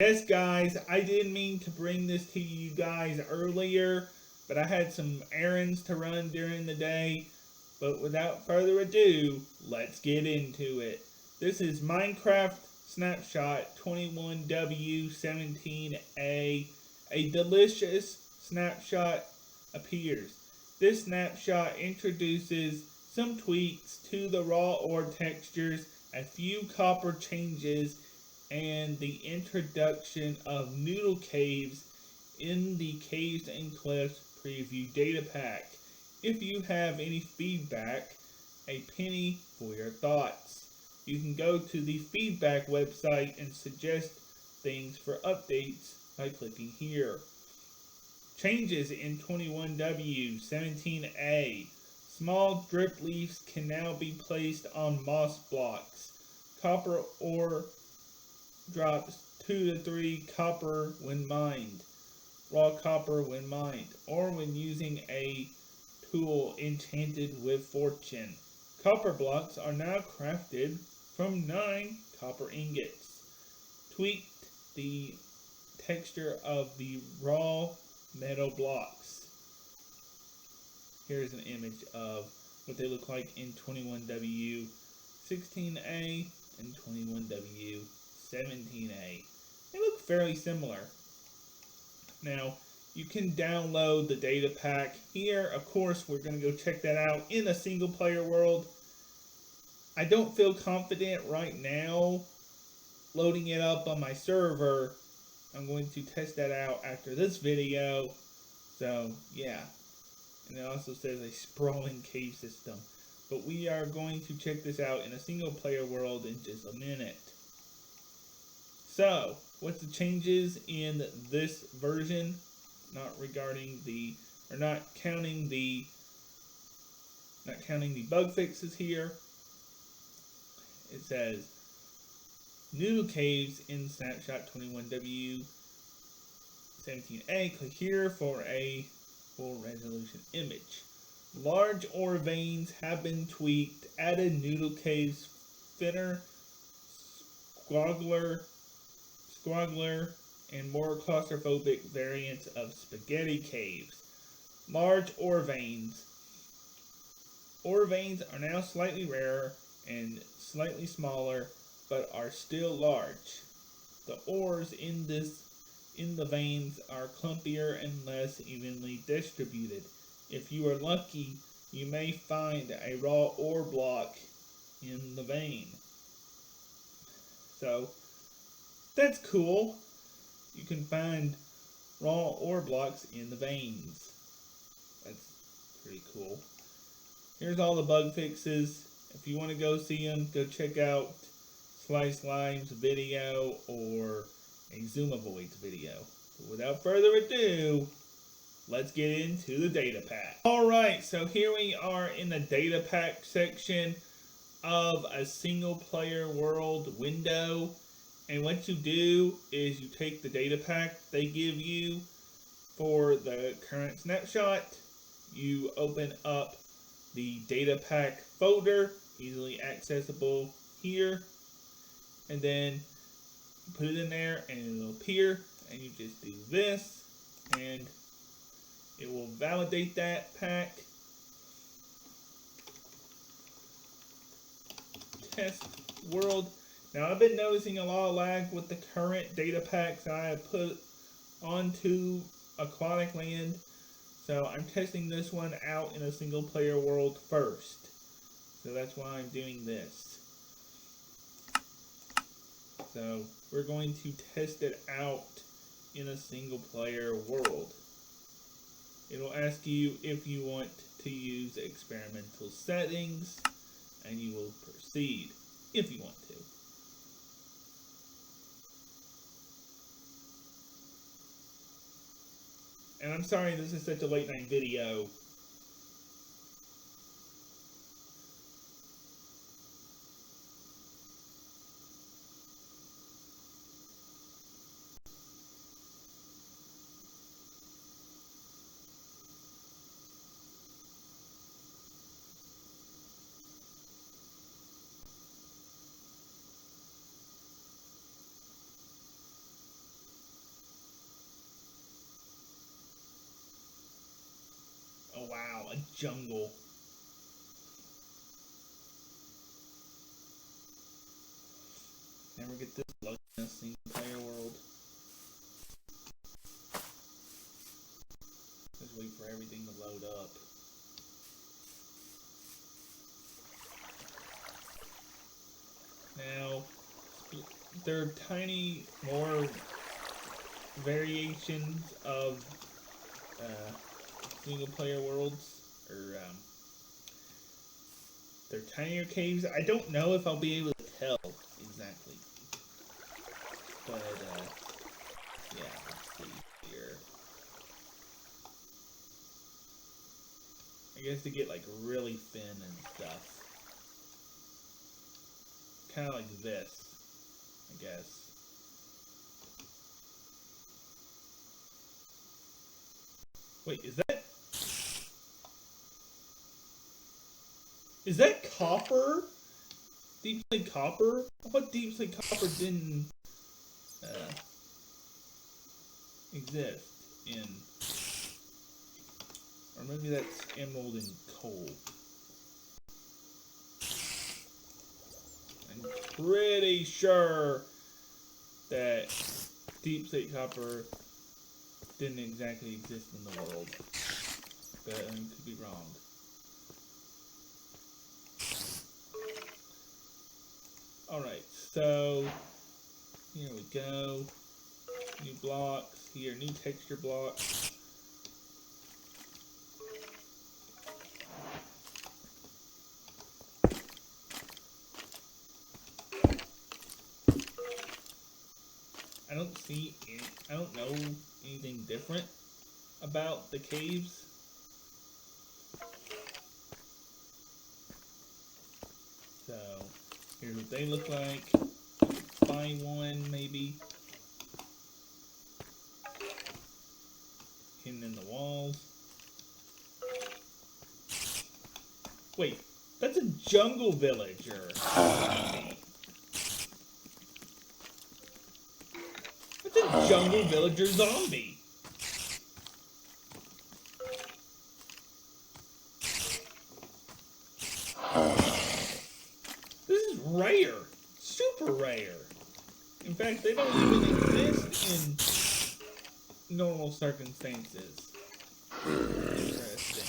Yes, guys, I didn't mean to bring this to you guys earlier, but I had some errands to run during the day. But without further ado, let's get into it. This is Minecraft Snapshot 21W17A. A delicious snapshot appears. This snapshot introduces some tweaks to the raw ore textures, a few copper changes, and the introduction of noodle caves in the Caves and Cliffs preview data pack. If you have any feedback, a penny for your thoughts. You can go to the feedback website and suggest things for updates by clicking here. Changes in 21W17A. Small drip leaves can now be placed on moss blocks. Copper ore drops 2 to 3 copper when mined, raw copper when mined, or when using a tool enchanted with fortune. Copper blocks are now crafted from 9 copper ingots. Tweaked the texture of the raw metal blocks. Here's an image of what they look like in 21W16A and 21W17A. They look fairly similar. Now, you can download the data pack here. Of course, we're going to go check that out in a single player world. I don't feel confident right now loading it up on my server. I'm going to test that out after this video. So, yeah. And it also says a sprawling cave system. But we are going to check this out in a single player world in just a minute. So, what's the changes in this version? Not counting the bug fixes here. It says noodle caves in snapshot 21W17A. Click here for a full resolution image. Large ore veins have been tweaked. Added noodle caves, thinner, squaggler, and more claustrophobic variants of spaghetti caves. Large ore veins. Ore veins are now slightly rarer and slightly smaller, but are still large. The ores in the veins are clumpier and less evenly distributed. If you are lucky, you may find a raw ore block in the vein. So, that's cool. You can find raw ore blocks in the veins. That's pretty cool. Here's all the bug fixes. If you want to go see them, go check out Slice Lime's video or a Zoomavoid's video. But without further ado, let's get into the data pack. Alright, so here we are in the data pack section of a single player world window. And what you do is you take the data pack they give you for the current snapshot. You open up the data pack folder, easily accessible here. And then you put it in there and it'll appear. And you just do this and it will validate that pack. Test world. Now I've been noticing a lot of lag with the current data packs that I have put onto Aquatic Land. So I'm testing this one out in a single player world first. So that's why I'm doing this. So we're going to test it out in a single player world. It'll ask you if you want to use experimental settings, and you will proceed if you want to. And I'm sorry this is such a late night video. a jungle. Never get this lucky in a single player world. Just wait for everything to load up. Now, there are tiny more variations of single player worlds, or they're tinier caves. I don't know if I'll be able to tell exactly, but yeah, let's see here. I guess to get like really thin and stuff. Kind of like this, I guess. Wait, is that copper? Deep slate copper? I thought deep slate copper didn't exist in, or maybe that's emerald and coal. I'm pretty sure that deep slate copper didn't exactly exist in the world, but I could be wrong. Alright, so here we go. New blocks, here, new texture blocks. I don't know anything different about the caves. So, here's what they look like. Find one, maybe. Hidden in the walls. Wait, that's a jungle villager. That's a jungle villager zombie. This is rare. Super rare. In fact, they don't even exist in normal circumstances. Interesting.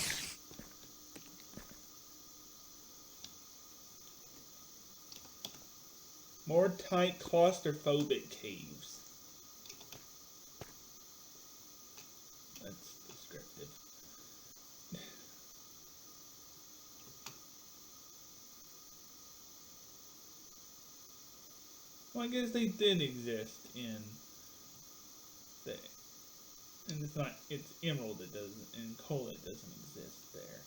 More tight claustrophobic caves. That's descriptive. Well, I guess they did exist in the, and it's emerald it doesn't, and coal it doesn't exist there.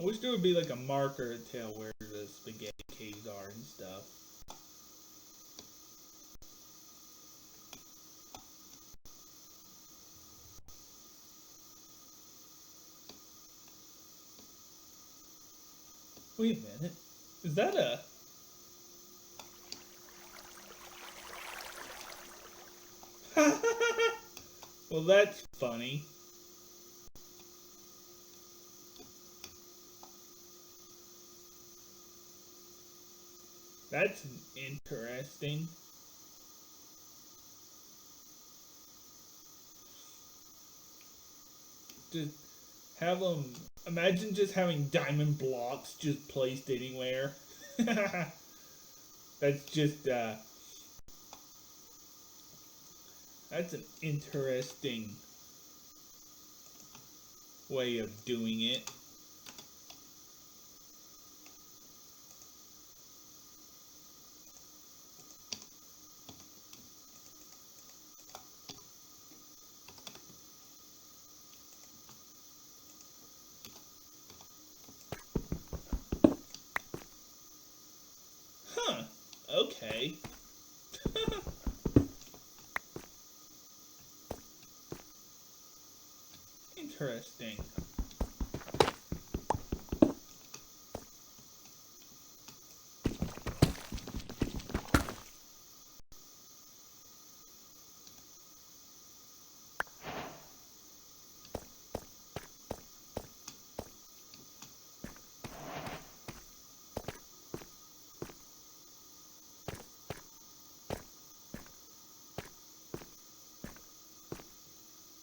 I wish there would be like a marker to tell where the spaghetti caves are and stuff. Wait a minute. Is that a... Well, that's funny. That's interesting. Just have them... Imagine just having diamond blocks just placed anywhere. That's just, that's an interesting way of doing it. Huh. Okay. Interesting.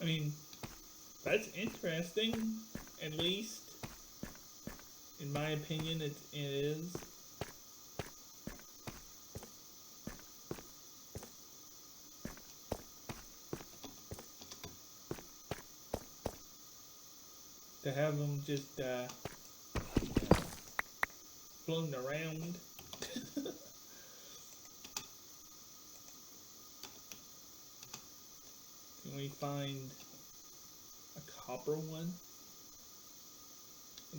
I mean, that's interesting. At least, in my opinion, it is. To have them just floating around. Can we find a copper one?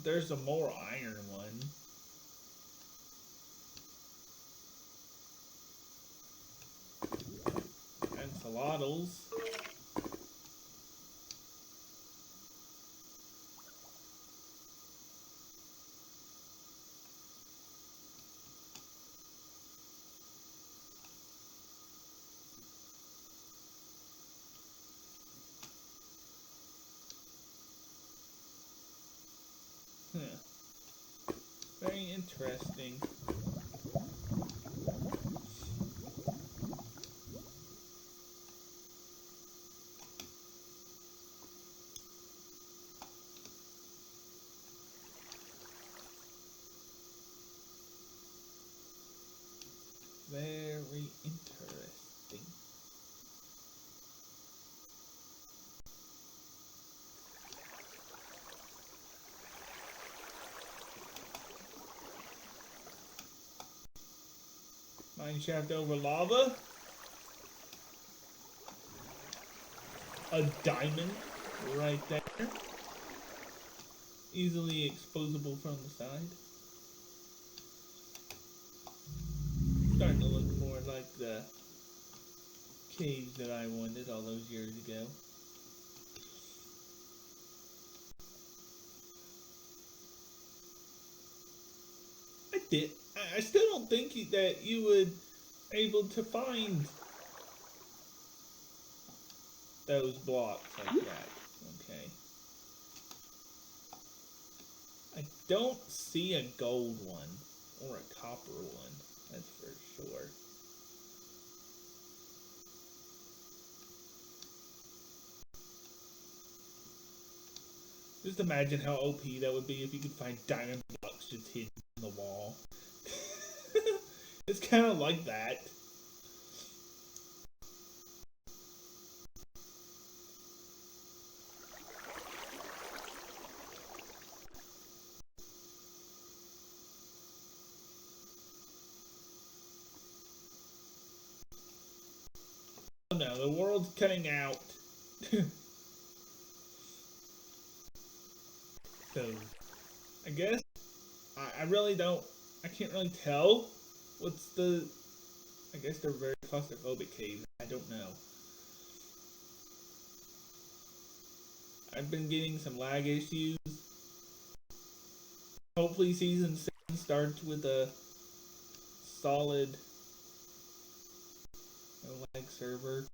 There's a more iron one. Axolotls. Huh. Very interesting. Very interesting. Mine shaft over lava. A diamond right there. Easily exposable from the side. Starting to look more like the caves that I wanted all those years ago. I still don't think that you would able to find those blocks like that. Okay. I don't see a gold one or a copper one. That's for sure. Just imagine how OP that would be if you could find diamond blocks just hidden in the wall. It's kind of like that. Oh no, the world's cutting out. So, I guess I really don't. I can't really tell what's the. I guess they're very claustrophobic caves. I don't know. I've been getting some lag issues. Hopefully, season 7 starts with a solid no lag server.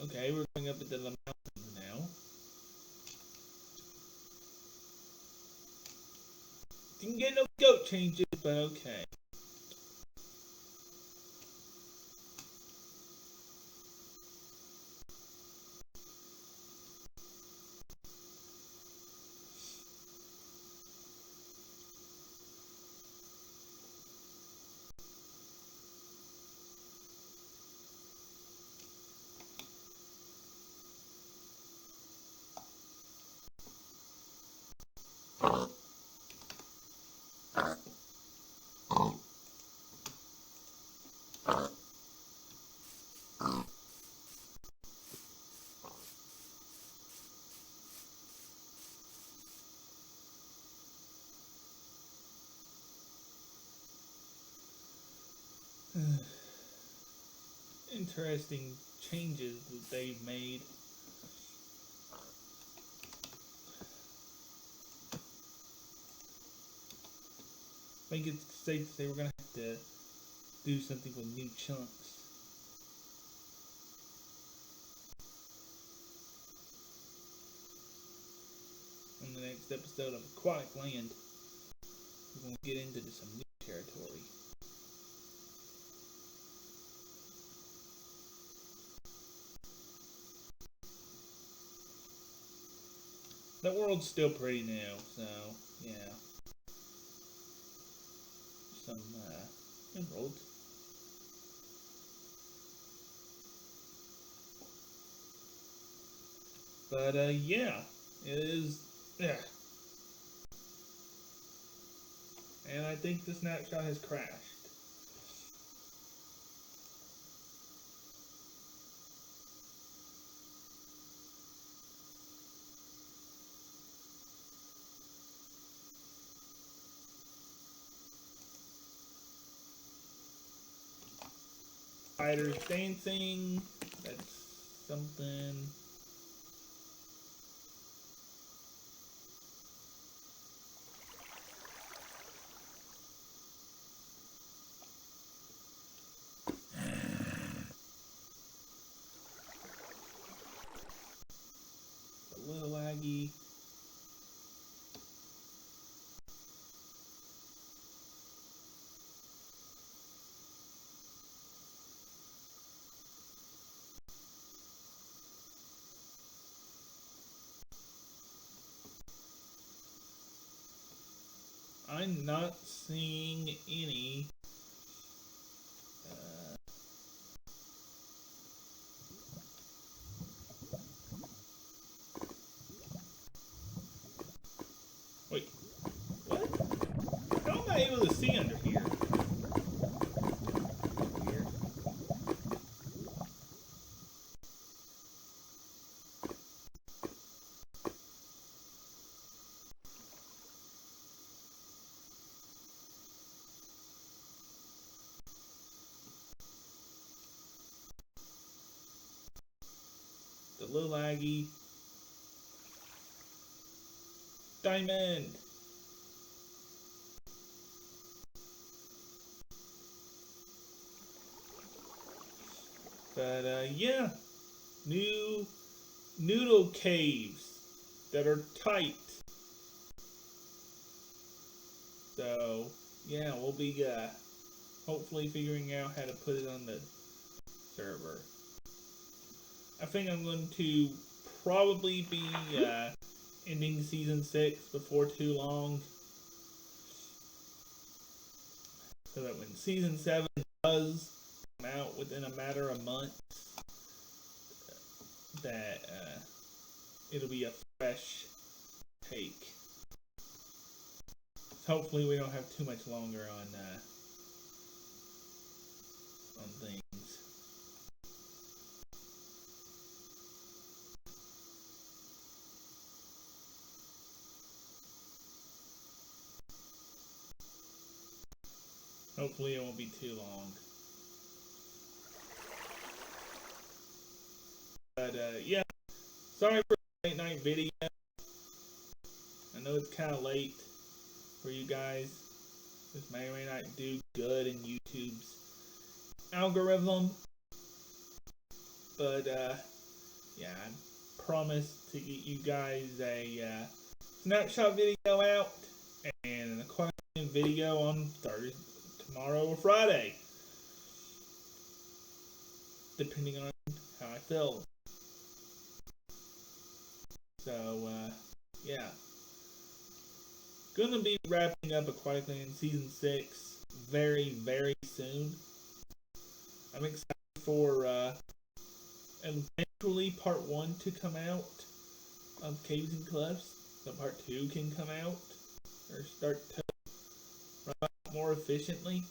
Okay, we're going up into the mountains now. Didn't get no goat changes, but okay. Interesting changes that they've made. I think it's safe to say we're gonna have to do something with new chunks. In the next episode of Aquatic Land. we're going to get into some new territory. The world's still pretty new, so yeah. Some emeralds. But yeah, it is. Yeah. And I think the snapshot has crashed. Spiders dancing. That's something. A little laggy. I'm not seeing any. Wait, what? How am I able to see under here? Weird. It's a little laggy. Diamond! But yeah, new noodle caves that are tight. So yeah, we'll be hopefully figuring out how to put it on the server. I think I'm going to probably be ending season 6 before too long, so that when season 7 does come out within a matter of months, that it'll be a fresh take. Hopefully we don't have too much longer on things. Hopefully it won't be too long. But yeah, sorry for the late night video. I know it's kind of late for you guys. This may or may not do good in YouTube's algorithm. But yeah, I promise to get you guys a snapshot video out and an aquarium video on Thursday, tomorrow or Friday, depending on how I feel. So yeah, gonna be wrapping up Aquatic Land Season 6 very soon. I'm excited for eventually Part 1 to come out of Caves and Cliffs, so Part 2 can come out or start to run more efficiently.